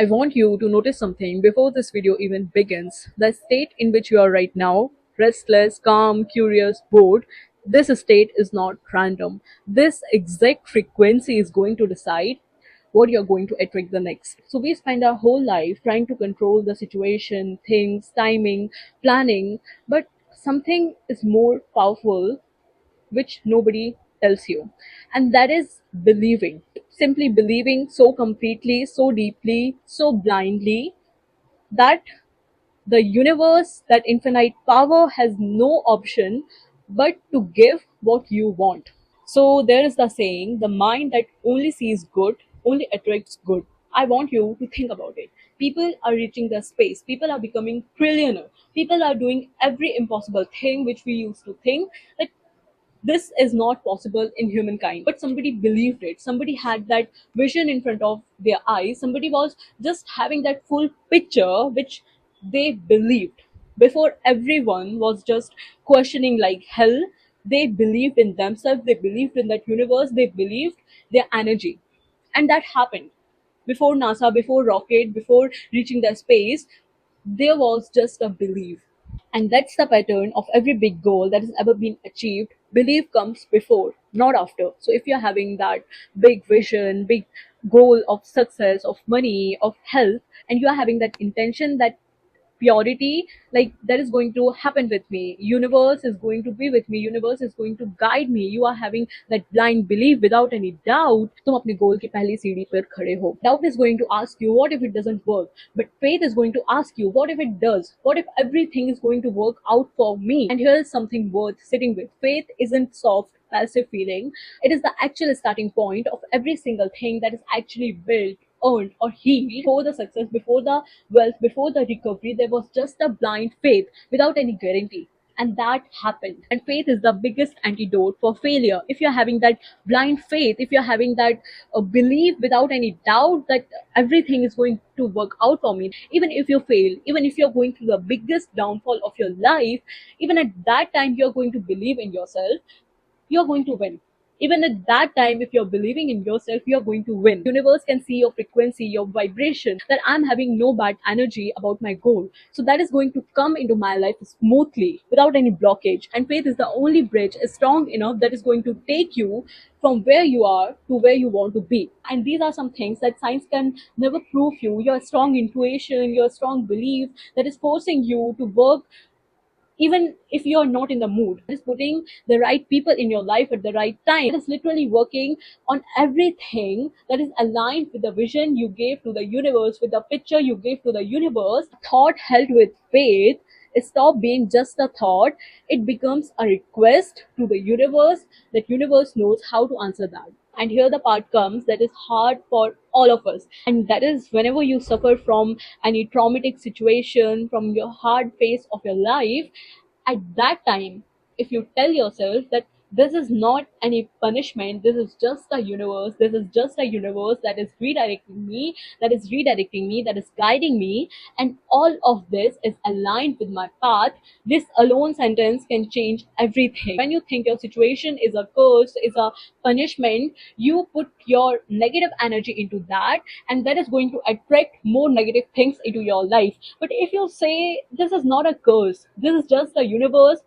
I want you to notice something before this video even begins. The state in which you are right now, restless, calm, curious, bored, this state is not random. This exact frequency is going to decide what you're going to attract the next. So we spend our whole life trying to control the situation, things, timing, planning, but something is more powerful which nobody tells you. And that is believing. Simply believing so completely, so deeply, so blindly that the universe, that infinite power, has no option but to give what you want. So there is the saying, the mind that only sees good only attracts good. I want you to think about it. People are reaching the space. People are becoming trillionaire. People are doing every impossible thing which we used to think that this is not possible in humankind, but somebody believed it. Somebody had that vision in front of their eyes. Somebody was just having that full picture which they believed before everyone was just questioning like hell. They believed in themselves, they believed in that universe, they believed their energy. And that happened before NASA, before rocket, before reaching the space. There was just a belief. And that's the pattern of every big goal that has ever been achieved. Belief comes before, not after. So if you're having that big vision, big goal of success, of money, of health, and you are having that intention, that purity, like that is going to happen with me, universe is going to be with me, universe is going to guide me, you are having that blind belief without any doubt, तुम अपने गोल की पहली सीढ़ी पर खड़े हो. Doubt is going to ask you what if it doesn't work, but faith is going to ask you what if it does, what if everything is going to work out for me. And here is something worth sitting with. Faith isn't soft passive feeling, it is the actual starting point of every single thing that is actually built, earned, or healed. Before the success, before the wealth, before the recovery, there was just a blind faith without any guarantee. And that happened. And faith is the biggest antidote for failure. If you're having that blind faith, if you're having that belief without any doubt that everything is going to work out for me, even if you fail, even if you're going through the biggest downfall of your life, even at that time, you're going to believe in yourself, you're going to win. Even at that time, if you're believing in yourself, you're going to win. Universe can see your frequency, your vibration, that I'm having no bad energy about my goal. So that is going to come into my life smoothly without any blockage. And faith is the only bridge is strong enough that is going to take you from where you are to where you want to be. And these are some things that science can never prove you. Your strong intuition, your strong belief that is forcing you to work even if you're not in the mood. It is putting the right people in your life at the right time. It is literally working on everything that is aligned with the vision you gave to the universe, with the picture you gave to the universe. Thought held with faith stop being just a thought, it becomes a request to the universe. That universe knows how to answer that. And here the part comes that is hard for all of us, and that is whenever you suffer from any traumatic situation, from your hard phase of your life, at that time, if you tell yourself that this is not any punishment, this is just a universe, this is just a universe that is redirecting me, that is guiding me, and all of this is aligned with my path, this alone sentence can change everything. When you think your situation is a curse, is a punishment, you put your negative energy into that, and that is going to attract more negative things into your life. But if you say this is not a curse, this is just a universe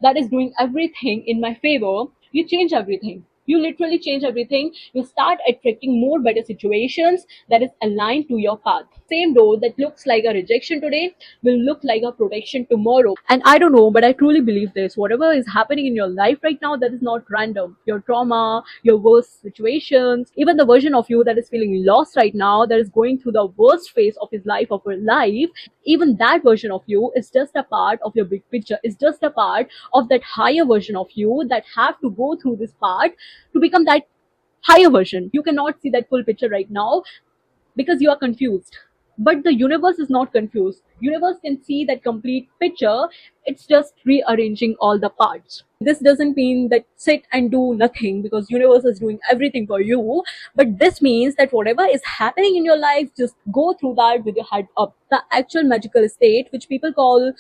that is doing everything in my favor, you change everything. You literally change everything. You start attracting more better situations that is aligned to your path. Same door that looks like a rejection today will look like a protection tomorrow. And I don't know, but I truly believe this. Whatever is happening in your life right now, that is not random. Your trauma, your worst situations, even the version of you that is feeling lost right now, that is going through the worst phase of his life, of her life, even that version of you is just a part of your big picture, is just a part of that higher version of you that have to go through this part to become that higher version. You cannot see that full picture right now because you are confused. But the universe is not confused. universe can see that complete picture. It's just rearranging all the parts. This doesn't mean that sit and do nothing, because universe is doing everything for you. But this means that whatever is happening in your life, just go through that with your head up. The actual magical state, which people call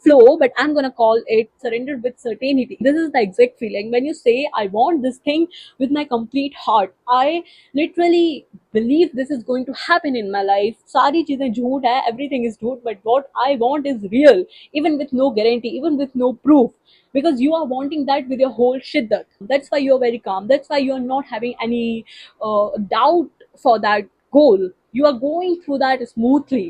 flow, but I'm gonna call it surrender with certainty. This is the exact feeling when you say, I want this thing with my complete heart. I literally believe this is going to happen in my life. सारी चीजें झूठ है, everything is झूठ, but what I want is real, even with no guarantee, even with no proof, because you are wanting that with your whole shiddat. That's why you're very calm. That's why you're not having any doubt for that goal. You are going through that smoothly.